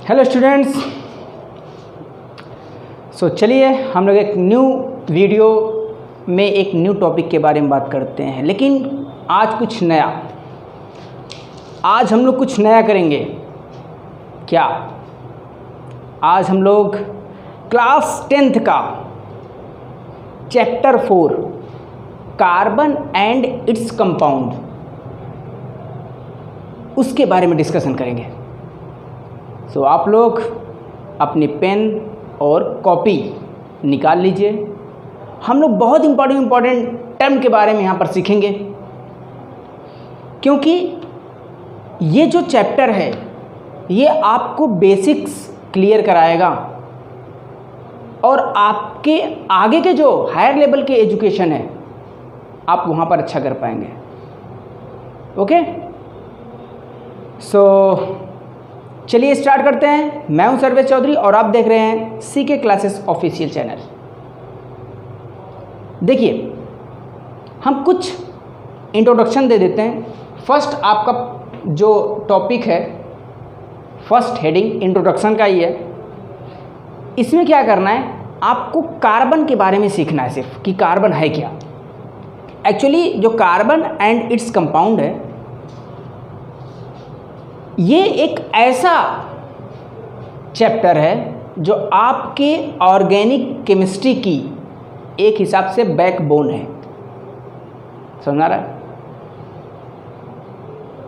Hello students. चलिए हम लोग एक न्यू वीडियो में एक न्यू टॉपिक के बारे में बात करते हैं, लेकिन आज कुछ नया। आज हम लोग कुछ नया करेंगे। क्या? आज हम लोग क्लास 10th का chapter 4 carbon and its compound, उसके बारे में डिस्कशन करेंगे। आप लोग अपनी पेन और कॉपी निकाल लीजिए। हम लोग बहुत इम्पोर्टेंट टर्म के बारे में यहाँ पर सीखेंगे, क्योंकि ये जो चैप्टर है ये आपको बेसिक्स क्लियर कराएगा और आपके आगे के जो हायर लेवल के एजुकेशन है आप वहाँ पर अच्छा कर पाएंगे। ओके, चलिए स्टार्ट करते हैं। मैं हूं सर्वेश चौधरी और आप देख रहे हैं सीके क्लासेस ऑफिशियल चैनल। देखिए, हम कुछ इंट्रोडक्शन दे देते हैं। फर्स्ट आपका जो टॉपिक है, फर्स्ट हेडिंग इंट्रोडक्शन का ही है। इसमें क्या करना है, आपको कार्बन के बारे में सीखना है, सिर्फ कि कार्बन है क्या। एक्चुअली जो कार्बन एंड इट्स कंपाउंड है, ये एक ऐसा चैप्टर है जो आपके ऑर्गेनिक केमिस्ट्री की एक हिसाब से बैकबोन है। समझ आ रहा है?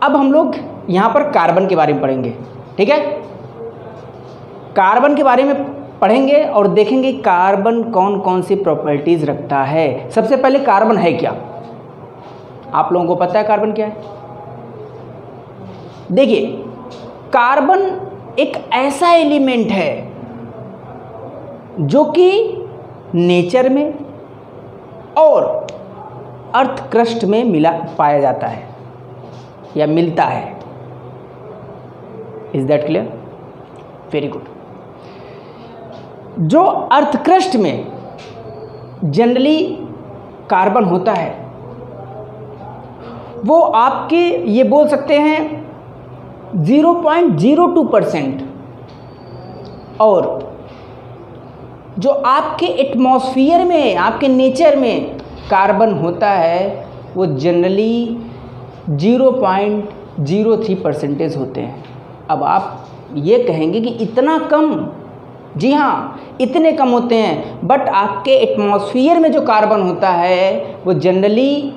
अब हम लोग यहाँ पर कार्बन के बारे में पढ़ेंगे, ठीक है। कार्बन के बारे में पढ़ेंगे और देखेंगे कार्बन कौन कौन सी प्रॉपर्टीज़ रखता है। सबसे पहले कार्बन है क्या? आप लोगों को पता है कार्बन क्या है? देखिए, कार्बन एक ऐसा एलिमेंट है जो कि नेचर में और अर्थ क्रस्ट में पाया जाता है या मिलता है। Is that clear? Very good. जो अर्थ क्रस्ट में जनरली कार्बन होता है वो आपके ये बोल सकते हैं 0.02%, और जो आपके एटमॉस्फेयर में, आपके नेचर में कार्बन होता है वो जनरली 0.03% होते हैं। अब आप ये कहेंगे कि इतना कम? जी हाँ, इतने कम होते हैं, बट आपके एटमॉस्फेयर में जो कार्बन होता है वो जनरली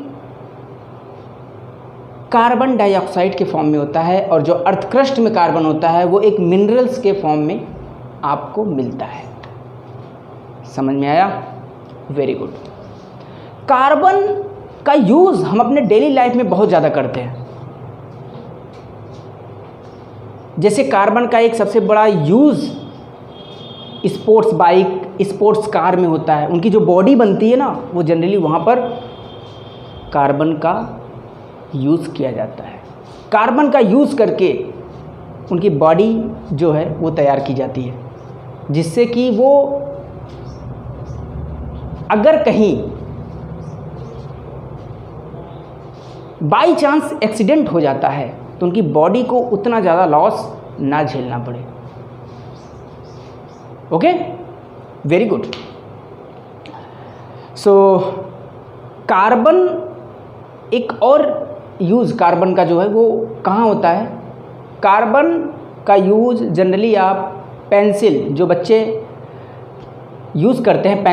कार्बन डाइऑक्साइड के फॉर्म में होता है, और जो अर्थ क्रस्ट में कार्बन होता है वो एक मिनरल्स के फॉर्म में आपको मिलता है। समझ में आया? Very good. कार्बन का यूज़ हम अपने डेली लाइफ में बहुत ज़्यादा करते हैं। जैसे कार्बन का एक सबसे बड़ा use sports bike, sports car में होता है। उनकी जो बॉडी बनती है ना, वो जनरली वहाँ पर कार्बन का यूज़ किया जाता है। कार्बन का यूज़ करके उनकी बॉडी जो है वो तैयार की जाती है, जिससे कि वो अगर कहीं बाई चांस एक्सीडेंट हो जाता है तो उनकी बॉडी को उतना ज़्यादा लॉस ना झेलना पड़े। Okay, very good. कार्बन एक और यूज़ कार्बन का जो है वो कहाँ होता है? कार्बन का यूज़ जनरली आप पेंसिल, जो बच्चे यूज़ करते हैं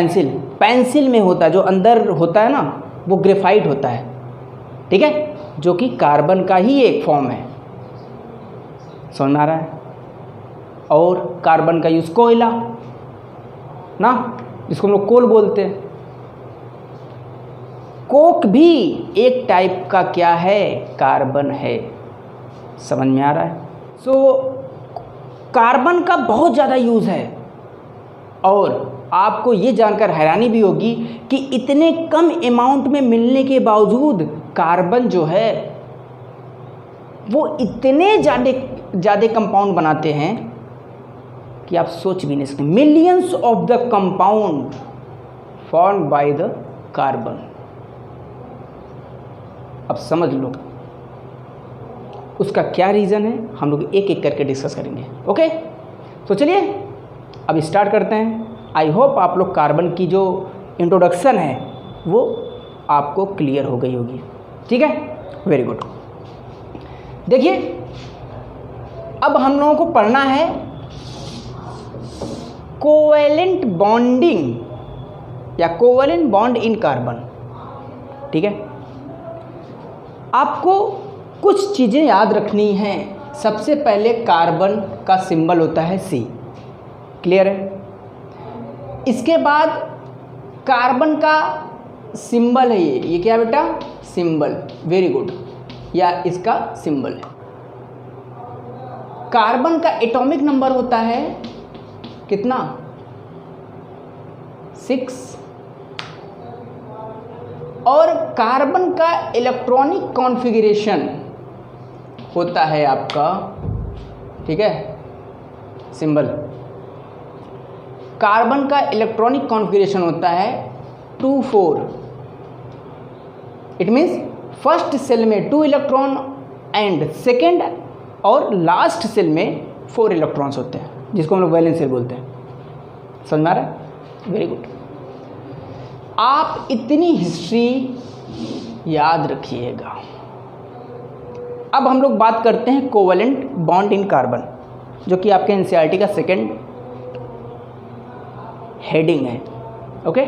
पेंसिल में होता है। जो अंदर होता है ना वो ग्रेफाइट होता है, ठीक है, जो कि कार्बन का ही एक फॉर्म है। समझ में आ रहा है? और कार्बन का यूज़ कोयला ना, जिसको हम लोग कोल बोलते हैं। कोक भी एक टाइप का क्या है? कार्बन है। समझ में आ रहा है? कार्बन का बहुत ज़्यादा यूज़ है, और आपको ये जानकर हैरानी भी होगी कि इतने कम अमाउंट में मिलने के बावजूद कार्बन जो है वो इतने ज़्यादा कंपाउंड बनाते हैं कि आप सोच भी नहीं सकते। Millions of the compound formed by the carbon. अब समझ लो उसका क्या रीज़न है, हम लोग एक एक करके डिस्कस करेंगे। ओके, तो चलिए अब स्टार्ट करते हैं। आई होप आप लोग कार्बन की जो इंट्रोडक्शन है वो आपको क्लियर हो गई होगी। ठीक है, वेरी गुड। देखिए अब हम लोगों को पढ़ना है कोवैलेंट बॉन्डिंग या कोवैलेंट बॉन्ड इन कार्बन। ठीक है, आपको कुछ चीज़ें याद रखनी हैं। सबसे पहले कार्बन का सिंबल होता है C, क्लियर है। इसके बाद कार्बन का सिंबल है ये क्या बेटा, सिंबल, वेरी गुड, या इसका सिंबल है। कार्बन का एटॉमिक नंबर होता है कितना, 6, और कार्बन का इलेक्ट्रॉनिक कॉन्फ़िगरेशन होता है आपका, ठीक है, सिंबल। कार्बन का इलेक्ट्रॉनिक कॉन्फ़िगरेशन होता है 2,4। इट मीन्स फर्स्ट सेल में 2 इलेक्ट्रॉन एंड सेकेंड और लास्ट सेल में 4 इलेक्ट्रॉन्स होते हैं, जिसको हम लोग वैलेंस सेल बोलते हैं। समझ में आ रहा है, वेरी गुड। आप इतनी हिस्ट्री याद रखिएगा। अब हम लोग बात करते हैं कोवैलेंट बॉन्ड इन कार्बन, जो कि आपके एनसीईआरटी का सेकेंड हेडिंग है। ओके,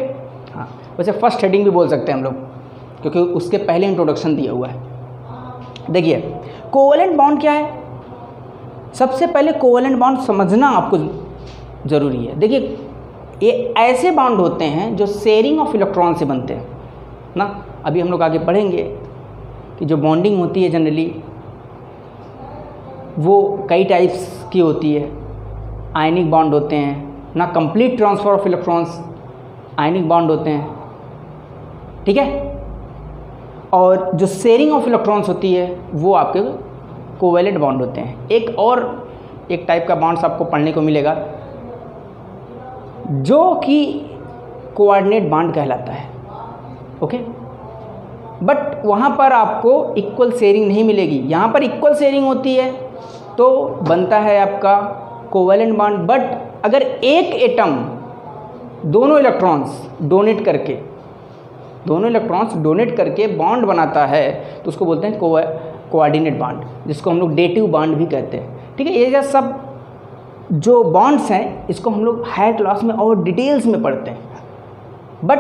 हाँ, वैसे फर्स्ट हेडिंग भी बोल सकते हैं हम लोग, क्योंकि उसके पहले इंट्रोडक्शन दिया हुआ है। देखिए कोवैलेंट बॉन्ड क्या है। सबसे पहले कोवैलेंट बॉन्ड समझना आपको ज़रूरी है। देखिए ये ऐसे बॉन्ड होते हैं जो शेयरिंग ऑफ इलेक्ट्रॉन से बनते हैं ना। अभी हम लोग आगे पढ़ेंगे कि जो बॉन्डिंग होती है जनरली वो कई टाइप्स की होती है। आयनिक बॉन्ड होते हैं ना, complete transfer of electrons ionic bond होते हैं, ठीक है। और जो शेयरिंग ऑफ इलेक्ट्रॉन्स होती है वो आपके कोवैलेंट बॉन्ड होते हैं। एक टाइप का बॉन्ड्स आपको पढ़ने को मिलेगा जो कि कोऑर्डिनेट बॉन्ड कहलाता है। ओके, बट वहाँ पर आपको इक्वल शेयरिंग नहीं मिलेगी। यहाँ पर इक्वल शेयरिंग होती है तो बनता है आपका कोवैलेंट बॉन्ड। बट अगर एक एटम दोनों इलेक्ट्रॉन्स डोनेट करके बॉन्ड बनाता है तो उसको बोलते हैं कोऑर्डिनेट बॉन्ड, जिसको हम लोग डेटिव बॉन्ड भी कहते हैं। ठीक है, ये सब जो बॉन्ड्स हैं इसको हम लोग हायर क्लास में और डिटेल्स में पढ़ते हैं। बट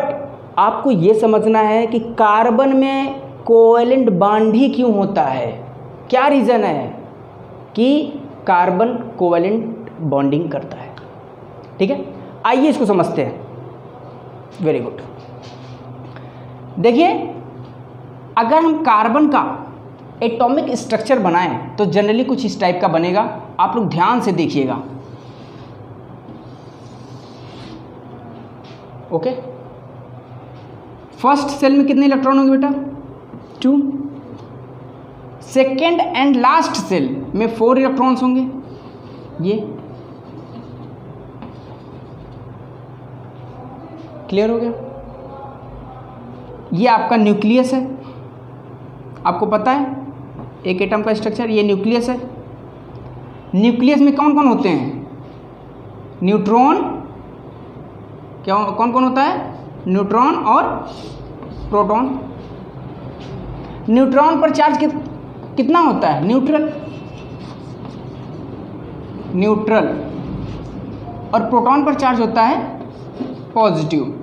आपको ये समझना है कि कार्बन में कोवैलेंट बॉन्ड ही क्यों होता है, क्या रीज़न है कि कार्बन कोवैलेंट बॉन्डिंग करता है। ठीक है, आइए इसको समझते हैं। Very good. देखिए अगर हम कार्बन का एटॉमिक स्ट्रक्चर बनाएं तो जनरली कुछ इस टाइप का बनेगा। आप लोग ध्यान से देखिएगा। ओके, फर्स्ट सेल में कितने इलेक्ट्रॉन होंगे बेटा, 2। सेकेंड एंड लास्ट सेल में 4 इलेक्ट्रॉन्स होंगे। ये क्लियर हो गया। ये आपका न्यूक्लियस है, आपको पता है एक एटम का स्ट्रक्चर, ये न्यूक्लियस है। न्यूक्लियस में कौन कौन होते हैं, न्यूट्रॉन, क्या कौन कौन होता है, न्यूट्रॉन और प्रोटॉन। न्यूट्रॉन पर चार्ज कितना होता है, न्यूट्रल, और प्रोटॉन पर चार्ज होता है पॉजिटिव।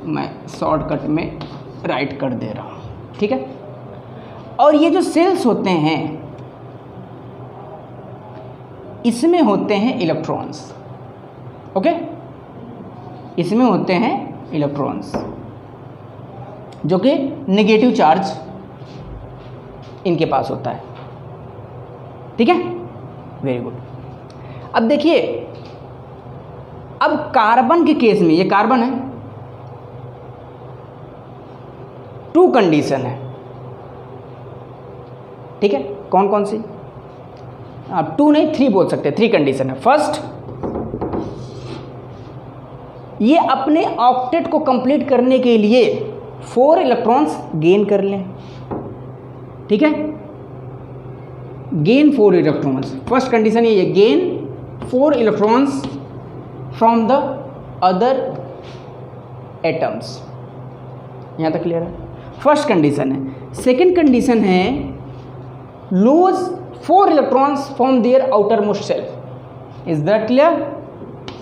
मैं शॉर्टकट में राइट कर दे रहा हूँ, ठीक है। और ये जो सेल्स होते हैं इसमें होते हैं इलेक्ट्रॉन्स। ओके, इसमें होते हैं इलेक्ट्रॉन्स जो कि नेगेटिव चार्ज इनके पास होता है। ठीक है, वेरी गुड। अब देखिए, अब कार्बन के केस में, ये कार्बन है, 2 कंडीशन है। ठीक है, कौन कौन सी, आप 2 नहीं 3 बोल सकते, 3 कंडीशन है। फर्स्ट, ये अपने ऑक्टेट को कंप्लीट करने के लिए 4 इलेक्ट्रॉन्स गेन कर लें। ठीक है, गेन 4 इलेक्ट्रॉन्स, फर्स्ट कंडीशन ये है, gain 4 electrons from the other atoms. यहाँ तक क्लियर है? फर्स्ट कंडीशन है। सेकेंड कंडीशन है lose 4 electrons from their outermost shell. Is that clear?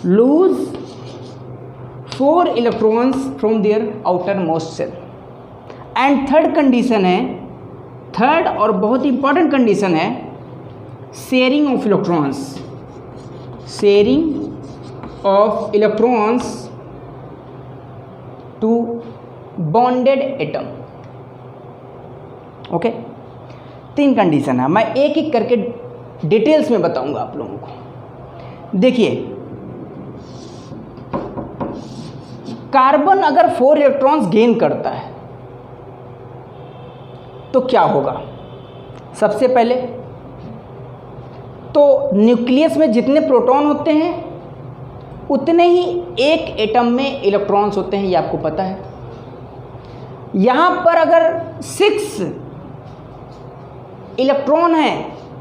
Lose 4 electrons from their outermost shell. And third condition है, third और बहुत important condition है, sharing of electrons. Sharing of electrons to bonded atom. Okay, 3 condition है। मैं एक एक करके details में बताऊंगा आप लोगों को। देखिए, कार्बन अगर 4 इलेक्ट्रॉन्स गेन करता है तो क्या होगा? सबसे पहले तो न्यूक्लियस में जितने प्रोटॉन होते हैं उतने ही एक एटम में इलेक्ट्रॉन्स होते हैं, ये आपको पता है। यहाँ पर अगर 6 इलेक्ट्रॉन है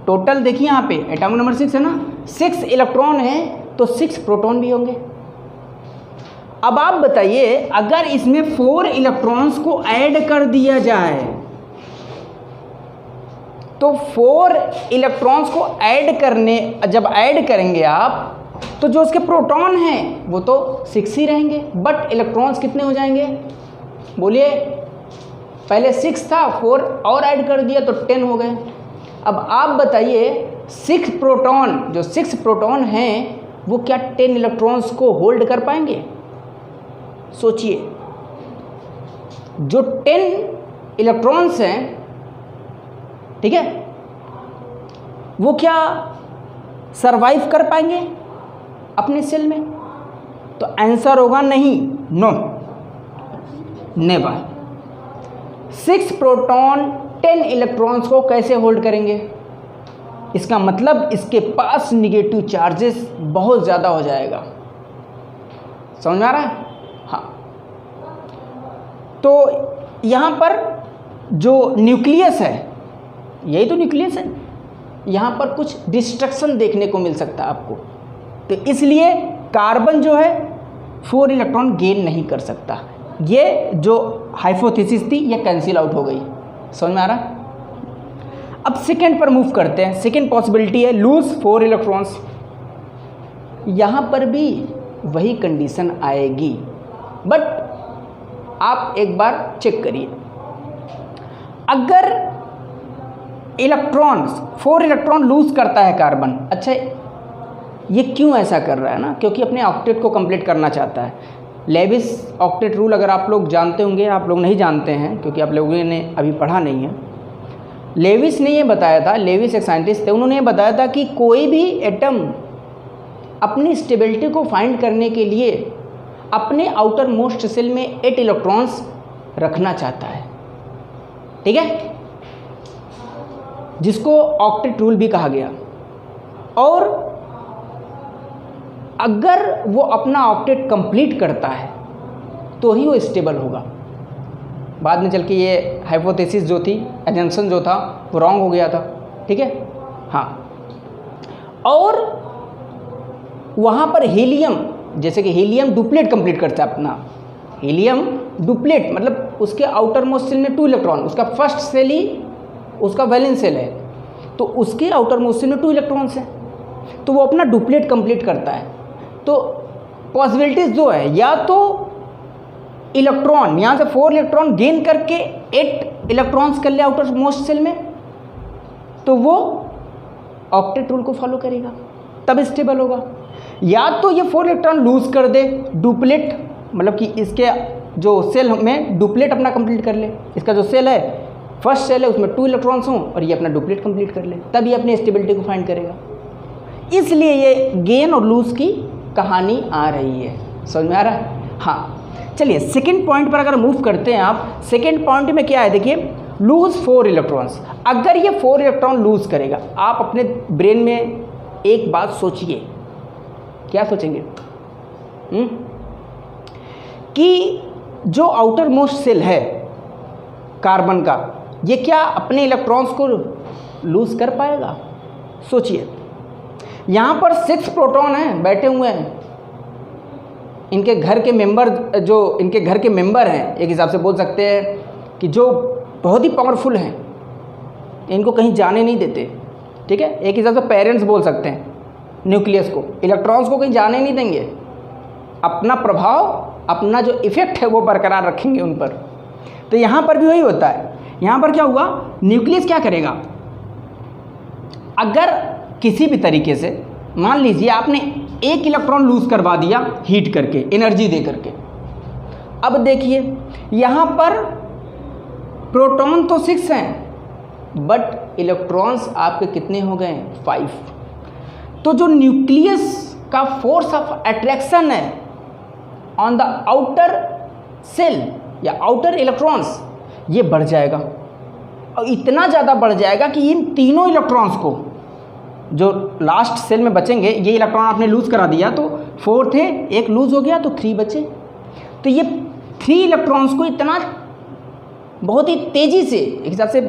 टोटल, देखिए यहाँ पे एटॉमिक नंबर 6 है ना, 6 इलेक्ट्रॉन है तो 6 प्रोटॉन भी होंगे। अब आप बताइए, अगर इसमें 4 इलेक्ट्रॉन्स को ऐड कर दिया जाए तो 4 इलेक्ट्रॉन्स को जब ऐड करेंगे आप तो जो उसके प्रोटॉन हैं वो तो 6 ही रहेंगे, बट इलेक्ट्रॉन्स कितने हो जाएंगे? बोलिए, पहले 6 था, 4 और ऐड कर दिया तो 10 हो गए। अब आप बताइए, 6 प्रोटॉन हैं वो क्या 10 इलेक्ट्रॉन्स को होल्ड कर पाएंगे? सोचिए, जो 10 इलेक्ट्रॉन्स हैं, ठीक है, वो क्या सरवाइव कर पाएंगे अपने सेल में? तो आंसर होगा नहीं, नो, नेवर। 6 प्रोटॉन 10 इलेक्ट्रॉन्स को कैसे होल्ड करेंगे? इसका मतलब इसके पास निगेटिव चार्जेस बहुत ज़्यादा हो जाएगा। समझ में आ रहा है? हाँ, तो यहाँ पर जो न्यूक्लियस है, यही तो न्यूक्लियस है, यहाँ पर कुछ डिस्ट्रक्शन देखने को मिल सकता है आपको। तो इसलिए कार्बन जो है 4 इलेक्ट्रॉन गेन नहीं कर सकता। ये जो हाइपोथेसिस थी ये कैंसिल आउट हो गई। समझ में आ रहा? अब सेकेंड पर मूव करते हैं। सेकेंड पॉसिबिलिटी है लूज 4 इलेक्ट्रॉन्स। यहाँ पर भी वही कंडीशन आएगी, बट आप एक बार चेक करिए। अगर 4 इलेक्ट्रॉन लूज करता है कार्बन, अच्छा ये क्यों ऐसा कर रहा है ना? क्योंकि अपने ऑक्टेट को कंप्लीट करना चाहता है। लेविस ऑक्टेट रूल अगर आप लोग जानते होंगे, आप लोग नहीं जानते हैं क्योंकि आप लोगों ने अभी पढ़ा नहीं है। लेविस ने ये बताया था, लेविस एक साइंटिस्ट थे, उन्होंने ये बताया था कि कोई भी एटम अपनी स्टेबिलिटी को फाइंड करने के लिए अपने आउटर मोस्ट सेल में 8 इलेक्ट्रॉन्स रखना चाहता है, ठीक है, जिसको ऑक्टेट रूल भी कहा गया। और अगर वो अपना ऑक्टेट कंप्लीट करता है तो ही वो स्टेबल होगा। बाद में चल के ये हाइपोथेसिस जो थी, एजम्पशन जो था, वो रॉन्ग हो गया था, ठीक है। हाँ, और वहाँ पर हीलियम, जैसे कि हीलियम डुप्लेट कंप्लीट करता है अपना। हीलियम डुप्लेट मतलब उसके आउटर मोस्ट सेल में 2 इलेक्ट्रॉन, उसका फर्स्ट सेल ही उसका वैलेंस सेल है, तो उसके आउटर मोस्ट सेल में 2 इलेक्ट्रॉन्स हैं, तो वो अपना डुप्लेट कंप्लीट करता है। तो पॉसिबिलिटीज़ जो है, या तो इलेक्ट्रॉन यहाँ से 4 इलेक्ट्रॉन गेन करके 8 इलेक्ट्रॉन्स कर ले आउटर मोस्ट सेल में, तो वो ऑक्टेट रूल को फॉलो करेगा, तब स्टेबल होगा। या तो ये 4 इलेक्ट्रॉन लूज कर दे, डुप्लेट मतलब कि इसके जो सेल में डुप्लेट अपना कंप्लीट कर ले। इसका जो सेल है, फर्स्ट सेल है, उसमें 2 इलेक्ट्रॉन्स हों और ये अपना डुप्लेट कंप्लीट कर ले, तब ये अपनी स्टेबिलिटी को फाइंड करेगा। इसलिए ये गेन और लूज की कहानी आ रही है। समझ में आ रहा है? हाँ, चलिए सेकेंड पॉइंट पर अगर मूव करते हैं आप। सेकेंड पॉइंट में क्या है, देखिए, लूज 4 इलेक्ट्रॉन्स। अगर ये 4 इलेक्ट्रॉन लूज करेगा, आप अपने ब्रेन में एक बात सोचिए, क्या सोचेंगे? कि जो आउटर मोस्ट सेल है कार्बन का, ये क्या अपने इलेक्ट्रॉन्स को लूज कर पाएगा? सोचिए। यहाँ पर 6 प्रोटॉन हैं बैठे हुए हैं, इनके घर के मेंबर, जो इनके घर के मेंबर हैं, एक हिसाब से बोल सकते हैं कि जो बहुत ही पावरफुल हैं, इनको कहीं जाने नहीं देते। ठीक है, एक हिसाब से पेरेंट्स बोल सकते हैं न्यूक्लियस को, इलेक्ट्रॉन्स को कहीं जाने नहीं देंगे, अपना प्रभाव, अपना जो इफेक्ट है वो बरकरार रखेंगे उन पर। तो यहाँ पर भी वही होता है। यहाँ पर क्या हुआ, न्यूक्लियस क्या करेगा, अगर किसी भी तरीके से मान लीजिए आपने एक इलेक्ट्रॉन लूज करवा दिया हीट करके, एनर्जी दे करके, अब देखिए यहाँ पर प्रोटॉन तो 6 हैं बट इलेक्ट्रॉन्स आपके कितने हो गए, 5। तो जो न्यूक्लियस का फोर्स ऑफ अट्रैक्शन है ऑन द आउटर सेल या आउटर इलेक्ट्रॉन्स, ये बढ़ जाएगा और इतना ज़्यादा बढ़ जाएगा कि इन तीनों इलेक्ट्रॉन्स को, जो लास्ट सेल में बचेंगे, ये इलेक्ट्रॉन आपने लूज़ करा दिया तो 4 थे, एक लूज़ हो गया तो 3 बचे, तो ये 3 इलेक्ट्रॉन्स को इतना बहुत ही तेज़ी से, एक हिसाब से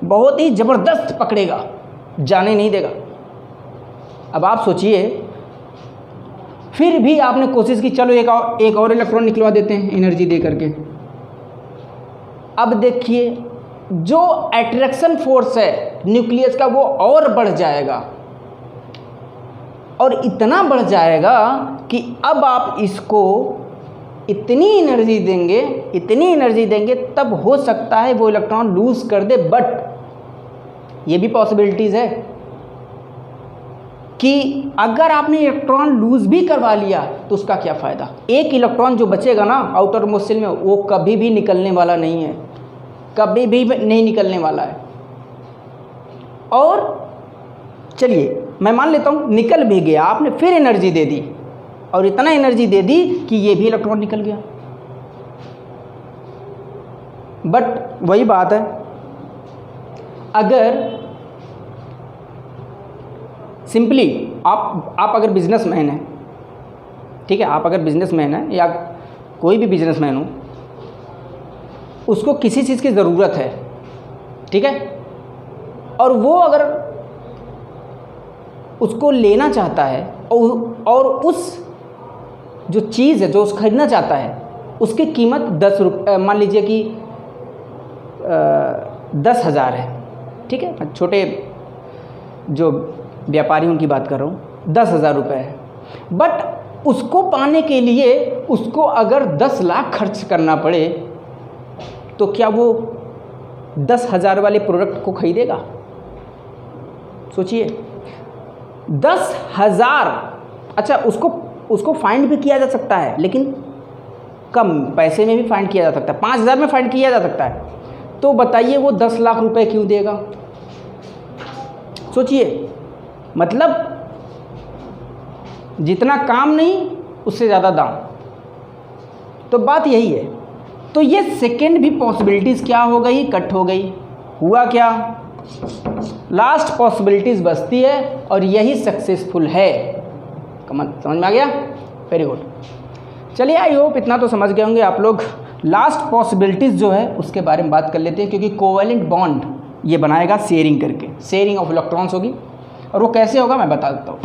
बहुत ही ज़बरदस्त पकड़ेगा, जाने नहीं देगा। अब आप सोचिए, फिर भी आपने कोशिश की चलो एक और इलेक्ट्रॉन निकलवा देते हैं एनर्जी दे करके। अब देखिए जो अट्रैक्शन फोर्स है न्यूक्लियस का वो और बढ़ जाएगा और इतना बढ़ जाएगा कि अब आप इसको इतनी एनर्जी देंगे तब हो सकता है वो इलेक्ट्रॉन लूज कर दे। बट ये भी पॉसिबिलिटीज़ है कि अगर आपने इलेक्ट्रॉन लूज भी करवा लिया तो उसका क्या फ़ायदा, एक इलेक्ट्रॉन जो बचेगा ना आउटर मोस्ट सेल में, वो कभी भी निकलने वाला नहीं है, कभी भी नहीं निकलने वाला है। और चलिए मैं मान लेता हूँ निकल भी गया, आपने फिर एनर्जी दे दी और इतना एनर्जी दे दी कि ये भी इलेक्ट्रॉन निकल गया। बट वही बात है, अगर सिंपली आप अगर बिजनेसमैन हैं, ठीक है, आप अगर बिजनेसमैन हैं या कोई भी बिजनेसमैन हो, उसको किसी चीज़ की ज़रूरत है, ठीक है, और वो अगर उसको लेना चाहता है और उस जो चीज़ है जो उस खरीदना चाहता है उसकी कीमत 10 रुपये, मान लीजिए कि 10,000 है, ठीक है, छोटे जो व्यापारी उनकी बात कर रहा हूँ, 10,000 रुपये है। बट उसको पाने के लिए उसको अगर 10 लाख खर्च करना पड़े तो क्या वो 10,000 वाले प्रोडक्ट को खरीदेगा? सोचिए, 10,000, अच्छा उसको फाइंड भी किया जा सकता है, लेकिन कम पैसे में भी फाइंड किया जा सकता है, 5,000 में फाइंड किया जा सकता है। तो बताइए वो 10 लाख रुपए क्यों देगा? सोचिए, मतलब जितना काम नहीं उससे ज़्यादा दाम। तो बात यही है। तो ये सेकेंड भी पॉसिबिलिटीज़ क्या हो गई, कट हो गई। हुआ क्या, लास्ट पॉसिबिलिटीज़ बचती है और यही सक्सेसफुल है। समझ में आ गया? Very good. चलिए, आई होप इतना तो समझ गए होंगे आप लोग। लास्ट पॉसिबिलिटीज़ जो है उसके बारे में बात कर लेते हैं, क्योंकि कोवेलेंट बॉन्ड ये बनाएगा शेयरिंग करके, शेयरिंग ऑफ इलेक्ट्रॉन्स होगी। और वो कैसे होगा मैं बता देता हूँ।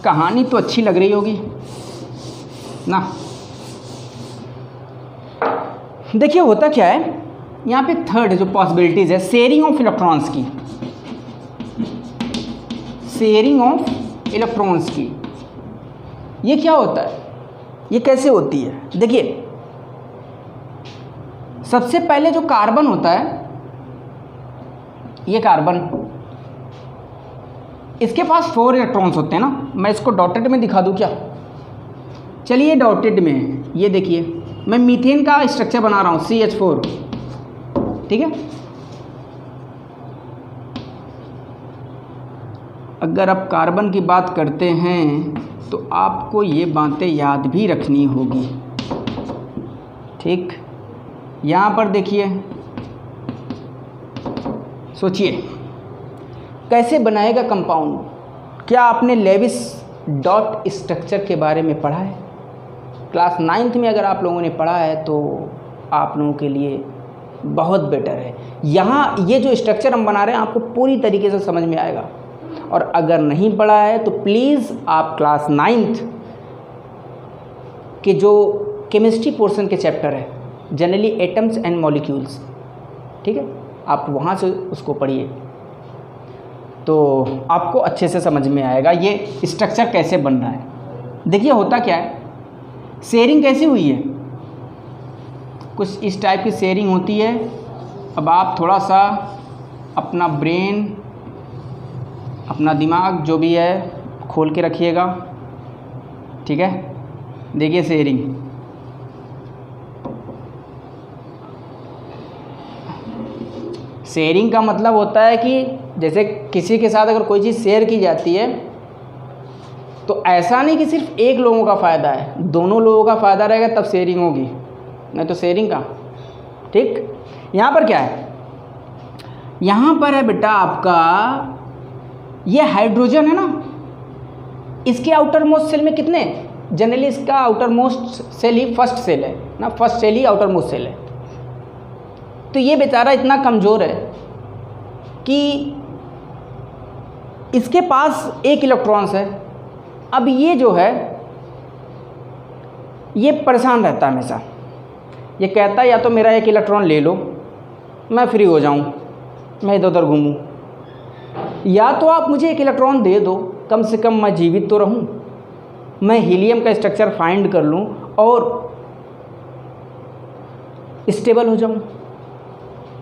कहानी तो अच्छी लग रही होगी ना। देखिए होता क्या है, यहाँ पे थर्ड जो पॉसिबिलिटीज़ है शेयरिंग ऑफ इलेक्ट्रॉन्स की, शेयरिंग ऑफ इलेक्ट्रॉन्स की। ये क्या होता है, ये कैसे होती है? देखिए, सबसे पहले जो कार्बन होता है, ये कार्बन, इसके पास 4 इलेक्ट्रॉन्स होते हैं ना। मैं इसको डॉटेड में दिखा दूं क्या? चलिए डॉटेड में है, ये देखिए मैं मीथेन का स्ट्रक्चर बना रहा हूँ, CH4, ठीक है। अगर आप कार्बन की बात करते हैं तो आपको ये बातें याद भी रखनी होगी, ठीक। यहाँ पर देखिए, सोचिए कैसे बनाएगा कंपाउंड। क्या आपने लेविस डॉट स्ट्रक्चर के बारे में पढ़ा है? क्लास 9th में अगर आप लोगों ने पढ़ा है तो आप लोगों के लिए बहुत बेटर है। यहाँ ये जो स्ट्रक्चर हम बना रहे हैं आपको पूरी तरीके से समझ में आएगा। और अगर नहीं पढ़ा है तो प्लीज़ आप क्लास 9th के जो केमिस्ट्री पोर्शन के चैप्टर है जनरली एटम्स एंड मॉलिक्यूल्स, ठीक है, आप वहाँ से उसको पढ़िए तो आपको अच्छे से समझ में आएगा ये स्ट्रक्चर कैसे बन रहा है। देखिए होता क्या है, शेयरिंग कैसी हुई है, कुछ इस टाइप की शेयरिंग होती है। अब आप थोड़ा सा अपना ब्रेन, अपना दिमाग जो भी है खोल के रखिएगा, ठीक है। देखिए शेयरिंग, शेयरिंग का मतलब होता है कि जैसे किसी के साथ अगर कोई चीज़ शेयर की जाती है तो ऐसा नहीं कि सिर्फ एक लोगों का फ़ायदा है, दोनों लोगों का फ़ायदा रहेगा तब शेयरिंग होगी, नहीं तो शेयरिंग का, ठीक। यहाँ पर क्या है, यहाँ पर है बेटा आपका ये हाइड्रोजन है ना, इसके आउटर मोस्ट सेल में कितने, जनरली इसका आउटर मोस्ट सेल ही फर्स्ट सेल है ना, फर्स्ट सेल ही आउटर मोस्ट सेल है। तो ये बेचारा इतना कमज़ोर है कि इसके पास एक इलेक्ट्रॉन्स है। अब ये जो है ये परेशान रहता है हमेशा, ये कहता है या तो मेरा एक इलेक्ट्रॉन ले लो मैं फ्री हो जाऊं, मैं इधर उधर घूमूं, या तो आप मुझे एक इलेक्ट्रॉन दे दो, कम से कम मैं जीवित तो रहूं, मैं हीलियम का स्ट्रक्चर फाइंड कर लूं और स्टेबल हो जाऊं।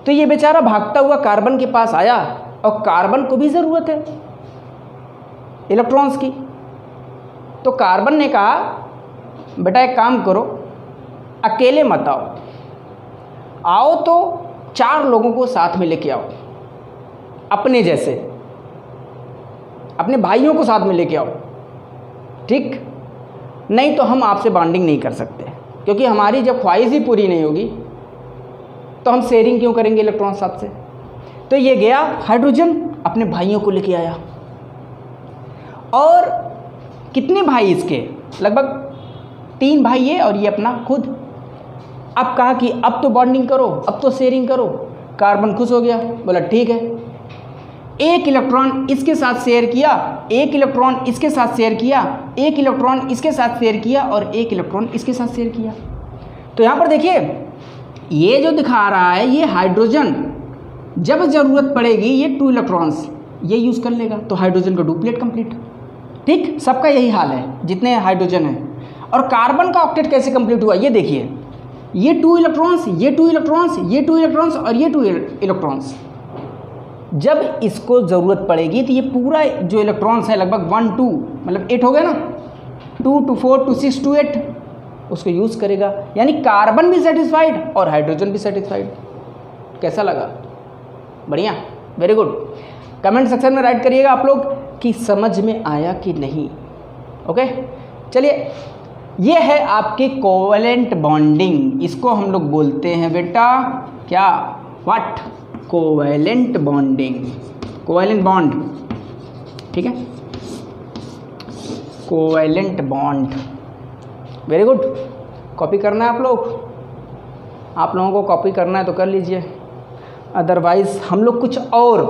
तो ये बेचारा भागता हुआ कार्बन के पास आया और कार्बन को भी ज़रूरत है इलेक्ट्रॉन्स की। तो कार्बन ने कहा बेटा एक काम करो, अकेले मत आओ, आओ तो 4 लोगों को साथ में लेके आओ, अपने जैसे, अपने भाइयों को साथ में लेके आओ, ठीक। नहीं तो हम आपसे बॉन्डिंग नहीं कर सकते, क्योंकि हमारी जब ख्वाहिश ही पूरी नहीं होगी तो हम शेयरिंग क्यों करेंगे इलेक्ट्रॉन साथ से। तो ये गया हाइड्रोजन अपने भाइयों को लेके आया, और कितने भाई इसके, लगभग 3 भाई ये और ये अपना खुद। अब कहा कि अब तो बॉन्डिंग करो, अब तो शेयरिंग करो। कार्बन खुश हो गया, बोला ठीक है। एक इलेक्ट्रॉन इसके साथ शेयर किया, एक इलेक्ट्रॉन इसके साथ शेयर किया, एक इलेक्ट्रॉन इसके साथ शेयर किया और एक इलेक्ट्रॉन इसके साथ शेयर किया। तो यहाँ पर देखिए ये जो दिखा रहा है ये हाइड्रोजन जब ज़रूरत पड़ेगी ये 2 इलेक्ट्रॉन्स ये यूज़ कर लेगा, तो हाइड्रोजन का डुप्लेट कंप्लीट, ठीक। सबका यही हाल है जितने हाइड्रोजन हैं। और कार्बन का ऑक्टेट कैसे कंप्लीट हुआ ये देखिए, ये 2 इलेक्ट्रॉन्स, ये 2 इलेक्ट्रॉन्स, ये 2 इलेक्ट्रॉन्स और ये 2 इलेक्ट्रॉन्स। जब इसको ज़रूरत पड़ेगी तो ये पूरा जो इलेक्ट्रॉन्स है लगभग 1 2 मतलब 8 हो गया ना, 2 to 4 to 6 to 8 उसको यूज़ करेगा। यानी कार्बन भी सेटिस्फाइड और हाइड्रोजन भी सेटिस्फाइड। कैसा लगा, बढ़िया, वेरी गुड। कमेंट सेक्शन में राइट करिएगा आप लोग कि समझ में आया कि नहीं। ओके, चलिए ये है आपकी कोवेलेंट बॉन्डिंग, इसको हम लोग बोलते हैं बेटा क्या, what, covalent bonding, covalent bond, ठीक है, covalent bond. Very good, copy करना है आप लोगों को कॉपी करना है तो कर लीजिए, अदरवाइज़ हम लोग कुछ और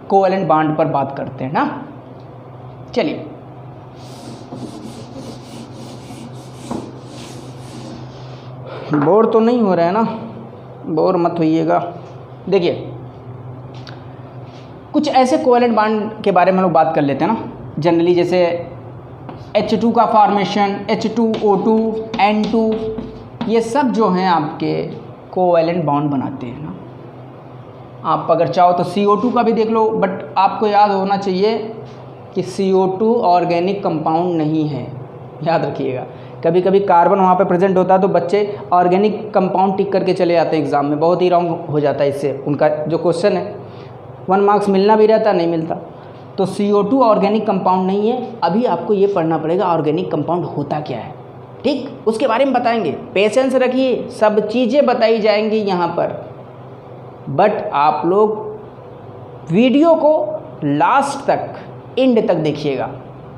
कोवेलेंट बॉन्ड पर बात करते हैं ना। चलिए बोर तो नहीं हो रहा है ना, बोर मत होइएगा। देखिए कुछ ऐसे कोवेलेंट बॉन्ड के बारे में हम लोग बात कर लेते हैं ना जनरली, जैसे H2 का फॉर्मेशन, H2O2, N2, ये सब जो हैं आपके कोवेलेंट बॉन्ड बनाते हैं ना। आप अगर चाहो तो CO2 का भी देख लो, बट आपको याद होना चाहिए कि CO2 ऑर्गेनिक कंपाउंड नहीं है, याद रखिएगा। कभी कभी कार्बन वहाँ पे प्रेजेंट होता है तो बच्चे ऑर्गेनिक कंपाउंड टिक करके चले जाते हैं एग्ज़ाम में, बहुत ही रॉन्ग हो जाता है इससे, उनका जो क्वेश्चन है 1 मार्क्स मिलना भी रहता नहीं मिलता। तो CO2 ऑर्गेनिक कंपाउंड नहीं है, अभी आपको ये पढ़ना पड़ेगा ऑर्गेनिक कंपाउंड होता क्या है, ठीक, उसके बारे में बताएंगे। पेशेंस रखिए, सब चीज़ें बताई जाएंगी यहाँ पर, बट आप लोग वीडियो को लास्ट तक, एंड तक देखिएगा,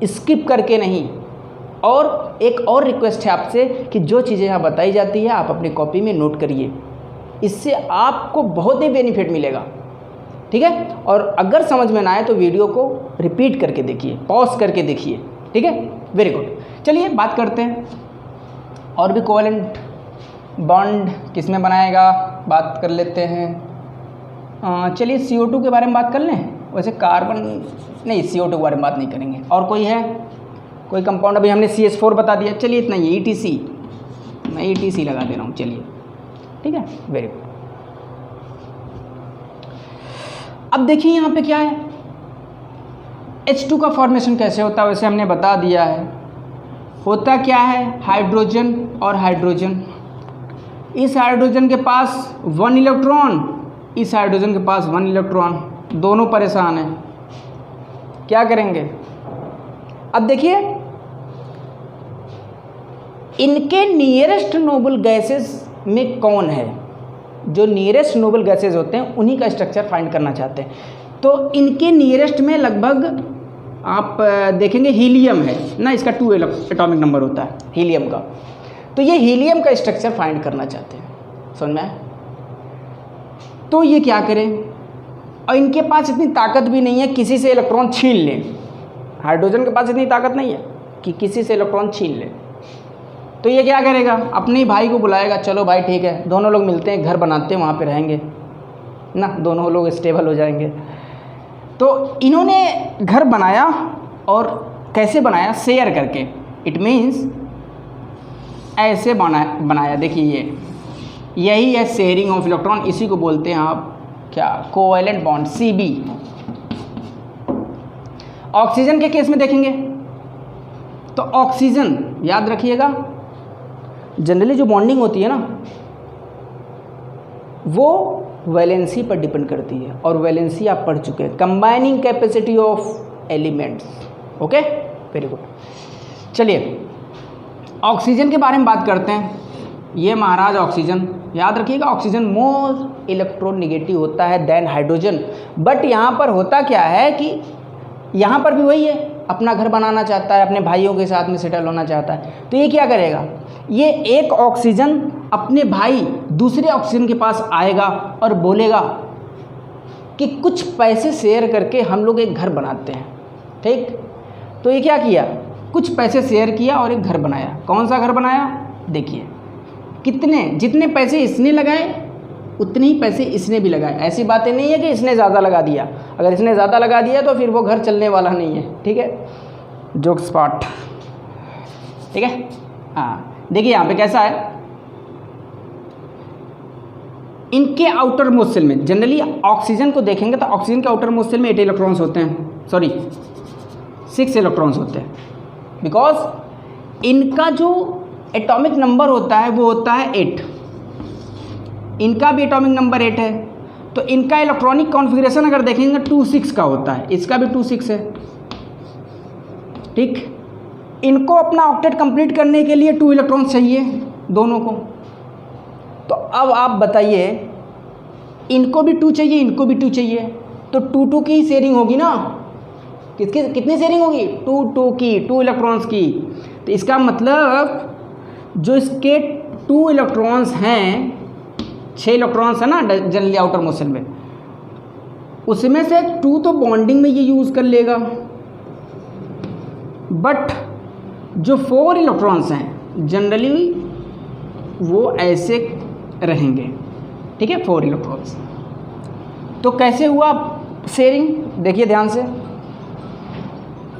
स्किप करके नहीं। और एक और रिक्वेस्ट है आपसे कि जो चीज़ें यहाँ बताई जाती है आप अपनी कॉपी में नोट करिए, इससे आपको बहुत ही बेनिफिट मिलेगा, ठीक है। और अगर समझ में ना आए तो वीडियो को रिपीट करके देखिए, पॉज करके देखिए, ठीक है। Very good. चलिए बात करते हैं और भी कोवेलेंट बॉन्ड किस में बनाएगा, बात कर लेते हैं। चलिए CO2 के बारे में बात कर लें। वैसे कार्बन नहीं, CO2 के बारे में बात नहीं करेंगे। और कोई है, कोई कंपाउंड? अभी हमने CH4 बता दिया, चलिए इतना ही। ETC, मैं ETC लगा दे रहा हूँ, चलिए, ठीक है। Very good. अब देखिए यहाँ पे क्या है, H2 का फॉर्मेशन कैसे होता है, वैसे हमने बता दिया है। होता क्या है, हाइड्रोजन और हाइड्रोजन। इस हाइड्रोजन के पास 1 इलेक्ट्रॉन, इस हाइड्रोजन के पास 1 इलेक्ट्रॉन, दोनों परेशान हैं। क्या करेंगे? अब देखिए इनके नियरेस्ट नोबल गैसेस में कौन है, जो नियरेस्ट नोबल गैसेस होते हैं उन्हीं का स्ट्रक्चर फाइंड करना चाहते हैं। तो इनके नियरेस्ट में लगभग आप देखेंगे हीलियम है ना, इसका 2 एटॉमिक नंबर होता है हीलियम का। तो ये हीलियम का स्ट्रक्चर फाइंड करना चाहते हैं, समझ में आया? तो ये क्या करें, और इनके पास इतनी ताकत भी नहीं है किसी से इलेक्ट्रॉन छीन लें। हाइड्रोजन के पास इतनी ताकत नहीं है कि किसी से इलेक्ट्रॉन छीन ले। तो ये क्या करेगा, अपने भाई को बुलाएगा, चलो भाई ठीक है, दोनों लोग मिलते हैं, घर बनाते हैं, वहाँ पे रहेंगे ना, दोनों लोग स्टेबल हो जाएंगे। तो इन्होंने घर बनाया, और कैसे बनाया, शेयर करके। इट मीन्स ऐसे बनाया। देखिए यही है शेयरिंग ऑफ इलेक्ट्रॉन, इसी को बोलते हैं आप क्या, कोवेलेंट बॉन्ड, CB। ऑक्सीजन के केस में देखेंगे तो ऑक्सीजन याद रखिएगा, जनरली जो बॉन्डिंग होती है ना वो वैलेंसी पर डिपेंड करती है, और वैलेंसी आप पढ़ चुके हैं, combining capacity of elements. Okay, very good. चलिए ऑक्सीजन के बारे में बात करते हैं। ये महाराज ऑक्सीजन, याद रखिएगा ऑक्सीजन मोर इलेक्ट्रोनेगेटिव होता है देन हाइड्रोजन। बट यहाँ पर होता क्या है कि यहाँ पर भी वही है, अपना घर बनाना चाहता है, अपने भाइयों के साथ में सेटल होना चाहता है। तो ये क्या करेगा, ये एक ऑक्सीजन अपने भाई दूसरे ऑक्सीजन के पास आएगा और बोलेगा कि कुछ पैसे शेयर करके हम लोग एक घर बनाते हैं, ठीक। तो ये क्या किया, कुछ पैसे शेयर किया और एक घर बनाया। कौन सा घर बनाया, देखिए कितने, जितने पैसे इसने लगाए उतने ही पैसे इसने भी लगाए। ऐसी बातें नहीं है कि इसने ज़्यादा लगा दिया, अगर इसने ज़्यादा लगा दिया तो फिर वो घर चलने वाला नहीं है, ठीक है। जोक्स पार्ट, ठीक है। हाँ देखिए यहाँ पे कैसा है, इनके आउटर मोस्ट सेल में जनरली ऑक्सीजन को देखेंगे तो ऑक्सीजन के आउटर मोस्ट सेल में 8 इलेक्ट्रॉन्स होते हैं, सॉरी 6 इलेक्ट्रॉन्स होते हैं, बिकॉज इनका जो एटॉमिक नंबर होता है वो होता है 8, इनका भी एटॉमिक नंबर 8 है। तो इनका इलेक्ट्रॉनिक कॉन्फ़िगरेशन अगर देखेंगे 2-6 का होता है, इसका भी 2-6 है, ठीक। इनको अपना ऑक्टेट कंप्लीट करने के लिए 2 इलेक्ट्रॉन चाहिए दोनों को। तो अब आप बताइए, इनको भी 2 चाहिए, इनको भी 2 चाहिए, तो 2-2 की शेयरिंग होगी ना। किसकी कितनी शेयरिंग होगी, 2-2 की, 2 इलेक्ट्रॉन्स की। तो इसका मतलब जो इसके 2 इलेक्ट्रॉन्स हैं, 6 इलेक्ट्रॉन्स है ना जनरली आउटर मोस्ट सेल में, उसमें से 2 तो बॉन्डिंग में ये यूज़ कर लेगा, बट जो 4 इलेक्ट्रॉन्स हैं जनरली वो ऐसे रहेंगे, ठीक है, 4 इलेक्ट्रॉन्स। तो कैसे हुआ शेयरिंग, देखिए ध्यान से,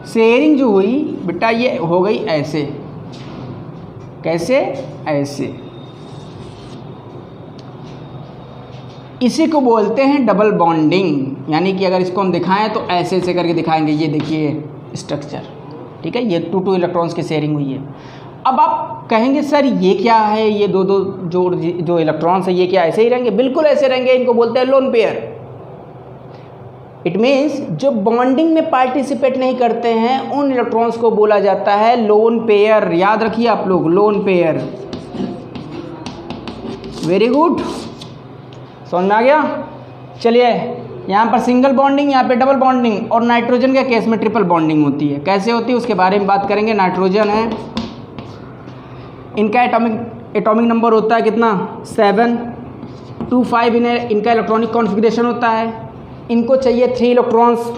शेयरिंग जो हुई बेटा ये हो गई ऐसे, कैसे, ऐसे। इसी को बोलते हैं डबल बॉन्डिंग, यानी कि अगर इसको हम दिखाएं तो ऐसे ऐसे करके दिखाएंगे, ये देखिए स्ट्रक्चर, ठीक है, ये 2-2 इलेक्ट्रॉन्स की शेयरिंग हुई है। अब आप कहेंगे सर ये क्या है, ये दो जो इलेक्ट्रॉन्स है ये क्या ऐसे ही रहेंगे, बिल्कुल ऐसे रहेंगे, इनको बोलते हैं लोन पेयर। इट मीन्स जो बॉन्डिंग में पार्टिसिपेट नहीं करते हैं उन इलेक्ट्रॉन्स को बोला जाता है लोन पेयर। याद रखिए आप लोग, लोन पेयर। वेरी गुड, समझ में आ गया। चलिए यहाँ पर सिंगल बॉन्डिंग, यहाँ पे डबल बॉन्डिंग, और नाइट्रोजन के केस में ट्रिपल बॉन्डिंग होती है। कैसे होती है उसके बारे में बात करेंगे। नाइट्रोजन है, इनका एटॉमिक नंबर होता है कितना, 7, 2 5 इनका इलेक्ट्रॉनिक कॉन्फ़िगरेशन होता है। इनको चाहिए 3 इलेक्ट्रॉन्स।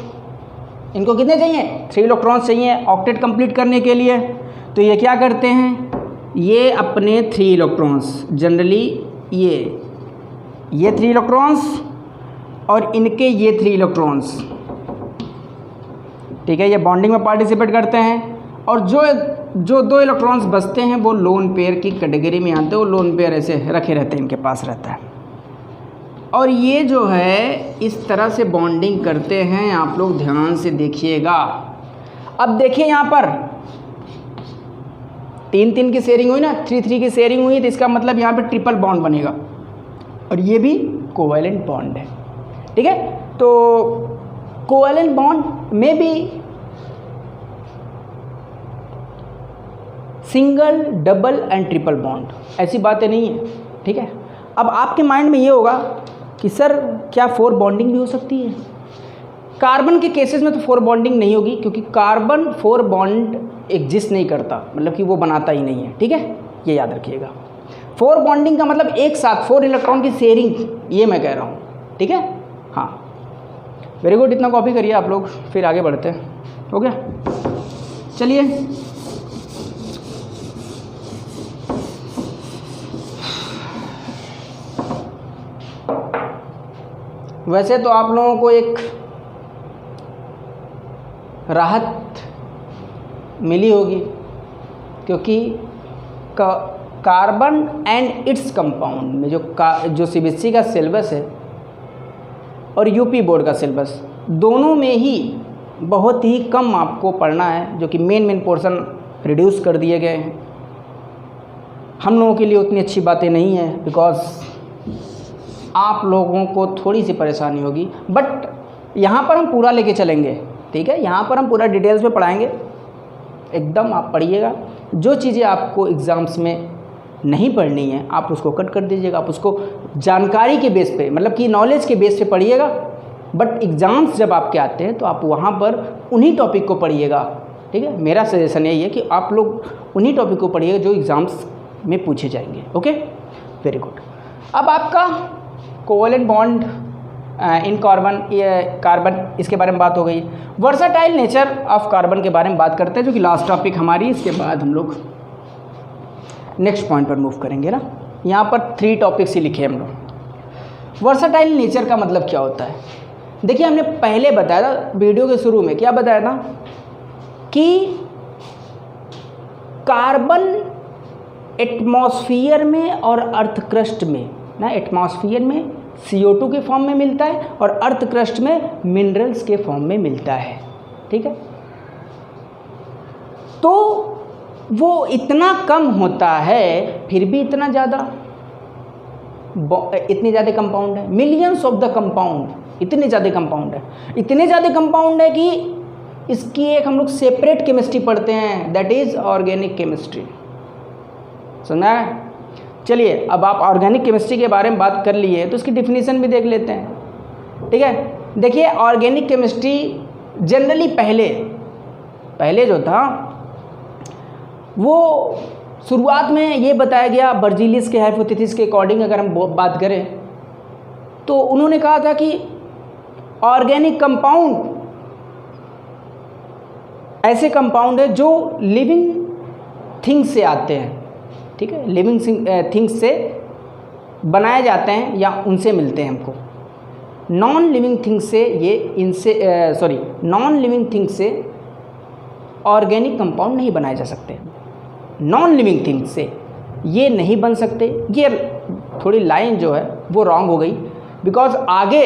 इनको कितने चाहिए? 3 इलेक्ट्रॉन्स चाहिए ऑक्टेट कंप्लीट करने के लिए। तो ये क्या करते हैं, ये अपने 3 इलेक्ट्रॉन्स जनरली ये 3 इलेक्ट्रॉन्स और इनके ये 3 इलेक्ट्रॉन्स, ठीक है, ये बॉन्डिंग में पार्टिसिपेट करते हैं। और जो 2 इलेक्ट्रॉन्स बचते हैं वो लोन पेयर की कैटेगरी में आते हैं। वो लोन पेयर ऐसे रखे रहते हैं, इनके पास रहता है। और ये जो है इस तरह से बॉन्डिंग करते हैं। आप लोग ध्यान से देखिएगा। अब देखिए यहाँ पर 3 की शेयरिंग हुई ना, 3 की शेयरिंग हुई, तो इसका मतलब यहाँ पे ट्रिपल बॉन्ड बनेगा और ये भी कोवैलेंट बॉन्ड है, ठीक है। तो कोवैलेंट बॉन्ड में भी single, double and triple bond, ऐसी बातें नहीं है, ठीक है। अब आपके माइंड में ये होगा कि सर क्या 4 बॉन्डिंग भी हो सकती है? कार्बन के केसेस में तो 4 बॉन्डिंग नहीं होगी, क्योंकि कार्बन 4 बॉन्ड एग्जिस्ट नहीं करता, मतलब कि वो बनाता ही नहीं है, ठीक है, ये याद रखिएगा। 4 बॉन्डिंग का मतलब एक साथ 4 इलेक्ट्रॉन की शेयरिंग, ये मैं कह रहा हूँ, ठीक है। हाँ, वेरी गुड, इतना कॉपी करिए आप लोग, फिर आगे बढ़ते हैं। हो गया, चलिए। वैसे तो आप लोगों को एक राहत मिली होगी, क्योंकि कार्बन एंड इट्स कंपाउंड में जो सीबीएसई का सिलेबस है और यूपी बोर्ड का सिलेबस, दोनों में ही बहुत ही कम आपको पढ़ना है, जो कि मेन पोर्शन रिड्यूस कर दिए गए हैं। हम लोगों के लिए उतनी अच्छी बातें नहीं हैं, बिकॉज आप लोगों को थोड़ी सी परेशानी होगी, बट यहाँ पर हम पूरा लेके चलेंगे, ठीक है। यहाँ पर हम पूरा डिटेल्स में पढ़ाएंगे, एकदम आप पढ़िएगा। जो चीज़ें आपको एग्ज़ाम्स में नहीं पढ़नी है आप उसको कट कर दीजिएगा, आप उसको जानकारी के बेस पे, मतलब कि नॉलेज के बेस पे पढ़िएगा। बट एग्ज़ाम्स जब आपके आते हैं तो आप वहाँ पर उन्हीं टॉपिक को पढ़िएगा, ठीक है। मेरा सजेशन यही है कि आप लोग उन्हीं टॉपिक को पढ़िएगा जो एग्ज़ाम्स में पूछे जाएंगे। Okay, very good. अब आपका कोवैलेंट बॉन्ड इन कार्बन, इसके बारे में बात हो गई। वर्सटाइल नेचर ऑफ कार्बन के बारे में बात करते हैं, जो कि लास्ट टॉपिक हमारी। इसके बाद हम लोग नेक्स्ट पॉइंट पर मूव करेंगे ना। यहाँ पर 3 टॉपिक्स ही लिखे हम लोग। वर्सटाइल नेचर का मतलब क्या होता है? देखिए, हमने पहले बताया था वीडियो के शुरू में, क्या बताया था कि कार्बन एटमॉस्फेयर में और अर्थ क्रस्ट में ना, एटमॉस्फेयर में CO2 के फॉर्म में मिलता है और अर्थ क्रस्ट में मिनरल्स के फॉर्म में मिलता है, ठीक है। तो वो इतना कम होता है, फिर भी इतनी ज़्यादा कंपाउंड है। मिलियंस ऑफ द कंपाउंड, इतने ज़्यादा कंपाउंड है, इतने ज़्यादा कंपाउंड है कि इसकी एक हम लोग सेपरेट केमिस्ट्री पढ़ते हैं, दैट इज़ ऑर्गेनिक केमिस्ट्री। सुना है? चलिए, अब आप ऑर्गेनिक केमिस्ट्री के बारे में बात कर लिए तो उसकी डिफिनीशन भी देख लेते हैं, ठीक है। देखिए, ऑर्गेनिक केमिस्ट्री जनरली पहले जो था वो शुरुआत में ये बताया गया, बर्जीलियस के हाइपोथेसिस के अकॉर्डिंग अगर हम बात करें तो उन्होंने कहा था कि ऑर्गेनिक कंपाउंड ऐसे कंपाउंड है जो लिविंग थिंग्स से आते हैं, ठीक है, लिविंग थिंग्स से बनाए जाते हैं या उनसे मिलते हैं हमको। नॉन लिविंग थिंग्स से नॉन लिविंग थिंग्स से ऑर्गेनिक कंपाउंड नहीं बनाए जा सकते। नॉन लिविंग थिंग्स से ये नहीं बन सकते। ये थोड़ी लाइन जो है वो रॉन्ग हो गई, बिकॉज आगे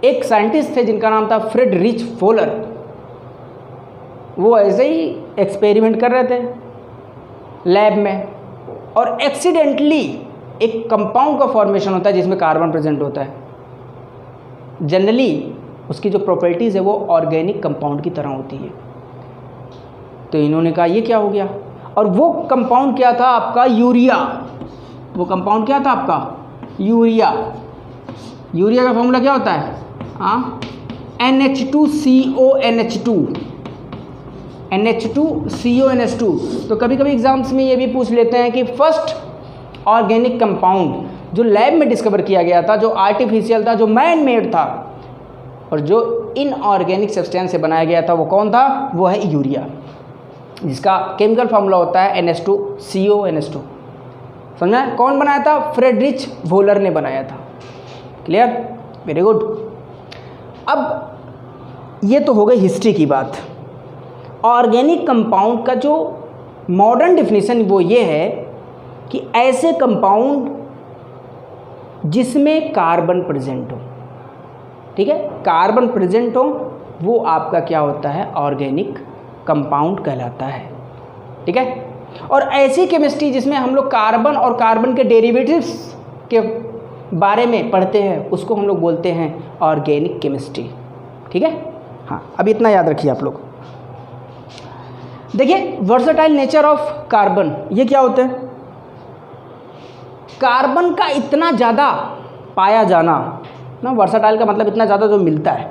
एक साइंटिस्ट थे जिनका नाम था फ्रेडरिच फोलर। वो ऐसे ही एक्सपेरिमेंट कर रहे थे लैब में, और एक्सीडेंटली एक कंपाउंड का फॉर्मेशन होता है जिसमें कार्बन प्रेजेंट होता है। जनरली उसकी जो प्रॉपर्टीज़ है वो ऑर्गेनिक कंपाउंड की तरह होती है। तो इन्होंने कहा ये क्या हो गया, और वो कंपाउंड क्या था आपका? यूरिया। वो कंपाउंड क्या था आपका? यूरिया। यूरिया का फॉर्मूला क्या होता है? NH2CONH2, NH2CONH2। तो कभी कभी एग्जाम्स में ये भी पूछ लेते हैं कि फर्स्ट ऑर्गेनिक कंपाउंड जो लैब में डिस्कवर किया गया था, जो आर्टिफिशियल था, जो मैन मेड था, और जो इनऑर्गेनिक सब्सटेंस से बनाया गया था, वो कौन था? वो है यूरिया, जिसका केमिकल फार्मूला होता है NH2CO NH2। समझा? कौन बनाया था? फ्रेडरिच वोलर ने बनाया था। क्लियर? Very good. अब ये तो हो गई हिस्ट्री की बात। ऑर्गेनिक कंपाउंड का जो मॉडर्न डेफिनेशन वो ये है कि ऐसे कंपाउंड जिसमें कार्बन प्रेजेंट हो, ठीक है, कार्बन प्रेजेंट हो, वो आपका क्या होता है? ऑर्गेनिक कंपाउंड कहलाता है। ठीक है। और ऐसी केमिस्ट्री जिसमें हम लोग कार्बन और कार्बन के डेरिवेटिव्स के बारे में पढ़ते हैं, उसको हम लोग बोलते हैं ऑर्गेनिक केमिस्ट्री। ठीक है। हाँ, अब इतना याद रखिए आप लोग। देखिए, वर्सेटाइल नेचर ऑफ कार्बन, ये क्या होता है? कार्बन का इतना ज़्यादा पाया जाना ना, वर्सेटाइल का मतलब इतना ज़्यादा जो मिलता है,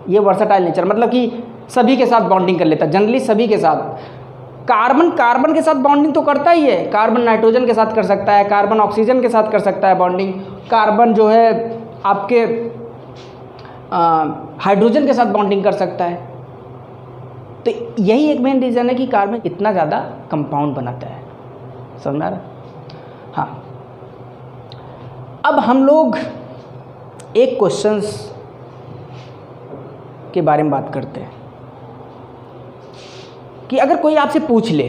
ये वर्सेटाइल नेचर, मतलब कि सभी के साथ बॉन्डिंग कर लेता है, जनरली सभी के साथ। कार्बन के साथ बॉन्डिंग तो करता ही है, कार्बन नाइट्रोजन के साथ कर सकता है, कार्बन ऑक्सीजन के साथ कर सकता है बॉन्डिंग, कार्बन जो है आपके हाइड्रोजन के साथ बॉन्डिंग कर सकता है। तो यही एक मेन रीज़न है कि कार्बन इतना ज़्यादा कंपाउंड बनाता है। समझ में आ रहा? हाँ, अब हम लोग एक क्वेश्चंस के बारे में बात करते हैं कि अगर कोई आपसे पूछ ले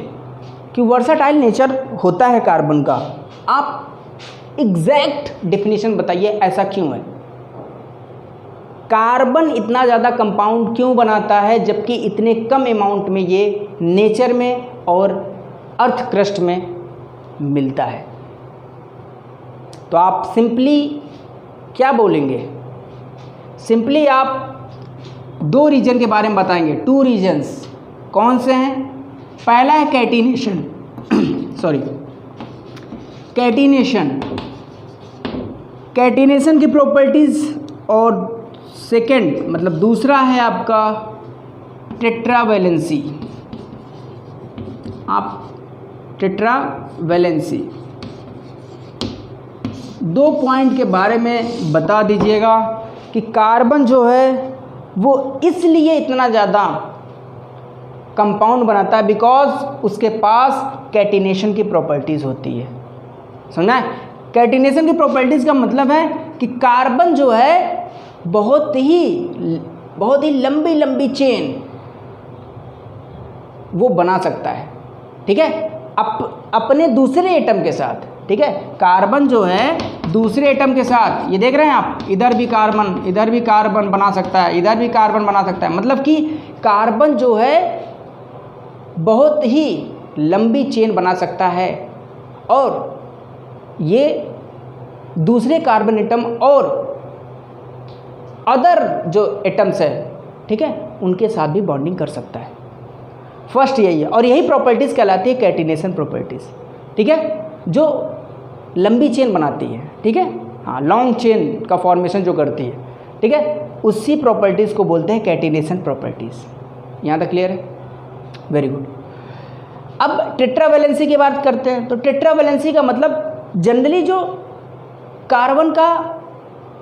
कि वर्सेटाइल नेचर होता है कार्बन का, आप एग्जैक्ट डेफिनेशन बताइए, ऐसा क्यों है? कार्बन इतना ज़्यादा कंपाउंड क्यों बनाता है जबकि इतने कम अमाउंट में ये नेचर में और अर्थ क्रस्ट में मिलता है? तो आप सिंपली क्या बोलेंगे? सिंपली आप दो रीजन के बारे में बताएंगे, 2 रीजन्स। कौन से हैं? पहला है कैटिनेशन सॉरी कैटिनेशन की प्रॉपर्टीज़, और सेकंड मतलब दूसरा है आपका टेट्रावैलेंसी। आप टेट्रावैलेंसी 2 पॉइंट के बारे में बता दीजिएगा कि कार्बन जो है वो इसलिए इतना ज़्यादा कंपाउंड बनाता है बिकॉज उसके पास कैटिनेशन की प्रॉपर्टीज़ होती है। समझना है? कैटिनेशन की प्रॉपर्टीज़ का मतलब है कि कार्बन जो है बहुत ही लंबी लंबी चेन वो बना सकता है। ठीक है, अपने दूसरे एटम के साथ। ठीक है, कार्बन जो है दूसरे एटम के साथ, ये देख रहे हैं आप, इधर भी कार्बन बना सकता है, इधर भी कार्बन बना सकता है। मतलब कि कार्बन जो है बहुत ही लंबी चेन बना सकता है और ये दूसरे कार्बन एटम और अदर जो एटम्स है, ठीक है, उनके साथ भी बॉन्डिंग कर सकता है। फर्स्ट यही है, और यही प्रॉपर्टीज़ कहलाती है कैटिनेशन प्रॉपर्टीज़। ठीक है, जो लंबी चेन बनाती है। ठीक है, हाँ, लॉन्ग चेन का फॉर्मेशन जो करती है। ठीक है, उसी प्रॉपर्टीज़ को बोलते हैं कैटिनेशन प्रॉपर्टीज़। यहाँ तक क्लियर है? Very good. अब टेट्रावैलेंसी की बात करते हैं। तो टेट्रावैलेंसी का मतलब जनरली जो कार्बन का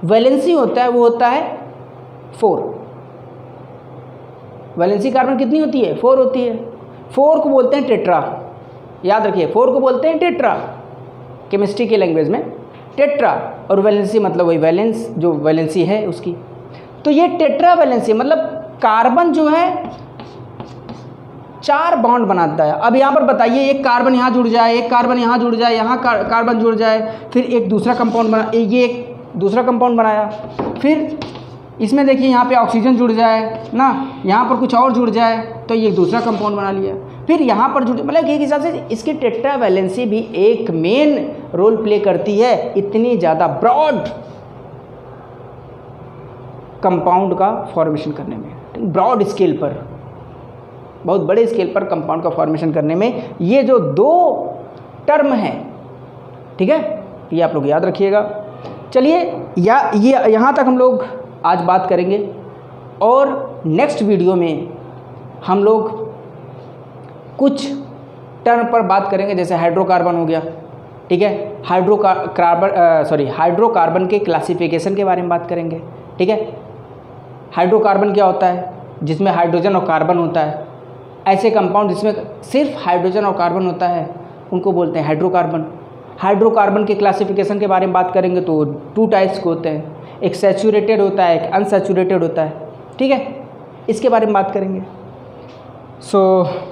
वैलेंसी होता है वो होता है 4। वैलेंसी कार्बन कितनी होती है? 4 होती है। 4 को बोलते हैं टेट्रा। याद रखिए, 4 को बोलते हैं टेट्रा, केमिस्ट्री की लैंग्वेज में टेट्रा, और वैलेंसी मतलब वही वैलेंस, जो वैलेंसी है उसकी। तो ये टेट्रा वैलेंसी मतलब कार्बन जो है 4 बॉन्ड बनाता है। अब यहाँ पर बताइए, एक कार्बन यहाँ जुड़ जाए, एक कार्बन यहाँ जुड़ जाए, यहाँ कार्बन जुड़ जाए, फिर एक दूसरा कंपाउंड बना, ये एक दूसरा कंपाउंड बनाया, फिर इसमें देखिए यहाँ पे ऑक्सीजन जुड़ जाए ना, यहाँ पर कुछ और जुड़ जाए तो ये दूसरा कंपाउंड बना लिया, फिर यहाँ पर जुड़, मतलब एक हिसाब से इसकी टेट्रावैलेंसी भी एक मेन रोल प्ले करती है इतनी ज़्यादा ब्रॉड कंपाउंड का फॉर्मेशन करने में। ब्रॉड स्केल पर, बहुत बड़े स्केल पर कंपाउंड का फॉर्मेशन करने में ये जो 2 टर्म हैं, ठीक है, ये आप लोग याद रखिएगा। चलिए, ये यहाँ तक हम लोग आज बात करेंगे, और नेक्स्ट वीडियो में हम लोग कुछ टर्म पर बात करेंगे, जैसे हाइड्रोकार्बन हो गया, ठीक है। हाइड्रोकार्बन के क्लासिफिकेशन के बारे में बात करेंगे, ठीक है। हाइड्रोकार्बन क्या होता है? जिसमें हाइड्रोजन और कार्बन होता है। ऐसे कंपाउंड जिसमें सिर्फ हाइड्रोजन और कार्बन होता है उनको बोलते हैं हाइड्रोकार्बन। हाइड्रोकार्बन के क्लासिफिकेशन के बारे में बात करेंगे तो 2 टाइप्स के होते हैं, एक सैचुरेटेड होता है, एक अनसैचुरेटेड होता है, ठीक है। इसके बारे में बात करेंगे।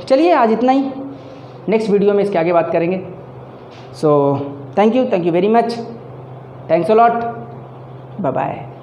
चलिए आज इतना ही, नेक्स्ट वीडियो में इसके आगे बात करेंगे। Thank you very much, thanks a lot, bye bye.